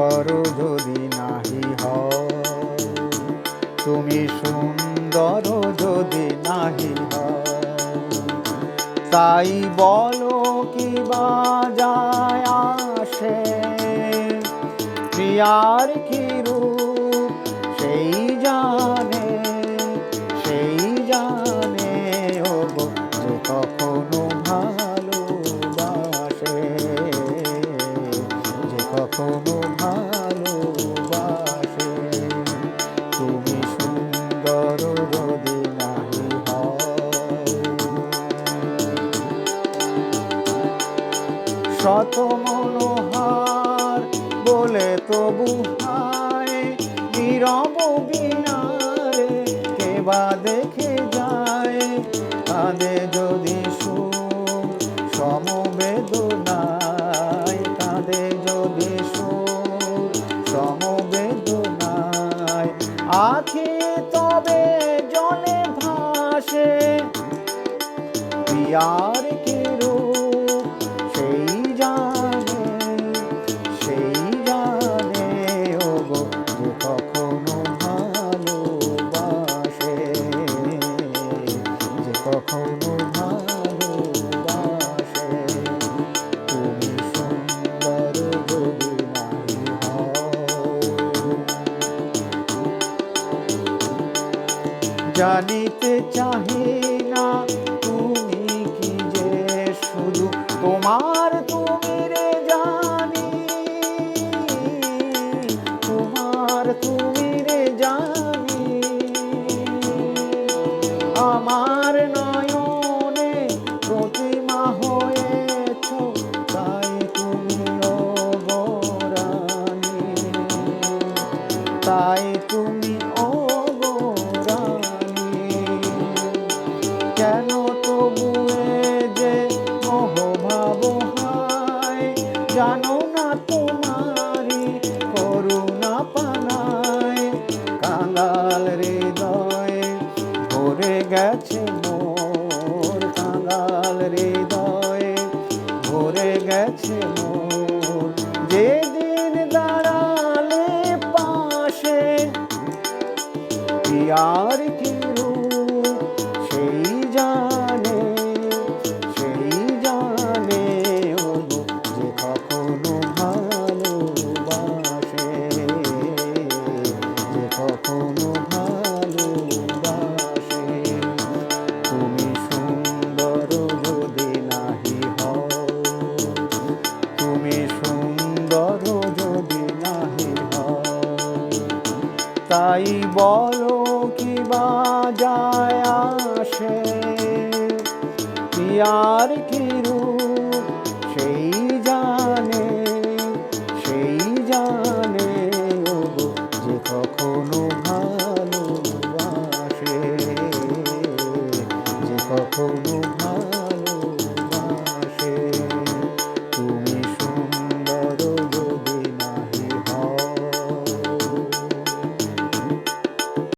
সুন্দর যদি নাহি হও, তুমি সুন্দর যদি নাহি হও, তাই বলো কি বা যায় আসে, প্রিয়ার কি রূপ সেই জানে, সেই জানে ওগো যে কখনো ভালোবাসে, যে কখনো ভালোবাসে। তুমি সুন্দর যদি নাহি হও, শত মনোহার বলে তবু হায়, নীরব বিনারে কে বা দেখে যায়, কাঁদে যদি সুর সমবেদনায়, কাঁদে যদি সুর সমবেদনায়, আখি তবে জলে ভাসে, প্রিয়ার কি রূপ সেই জানে, সেই জানে ওগো যে কখনো ভালোবাসে, যে কখনো ভালোবাসে। তুমি সুন্দর যদি নাহি হও, জানিতে চাহি না তুমি কি যে শুধু তোমার তুমি রে জানি, তোমার তুমি রে জানি, আমার নয়নে প্রতিমা হয়েছ, তাই তুমি ওগো রানী, তাই তুমি ওগো রানী। কেন তবু যে মোহভাব হায়, জানো না তোমারি করুণা পানায়, কাঙাল হৃদয় ভরে গেছে মোর, কাঙাল হৃদয় ভরে গেছে মোর, যেদিন দাঁড়ালে পাশে, প্রিয়ার কি রূপ সেই জানে, সেই জানে ওগো যে কখনো ভালোবাসে, যে কখনো ভালোবাসে। তুমি সুন্দর যদি নাহি হও, তুমি সুন্দর যদি নাহি হও, তাই বলো কি বা যায় আসে, প্রিয়ার কি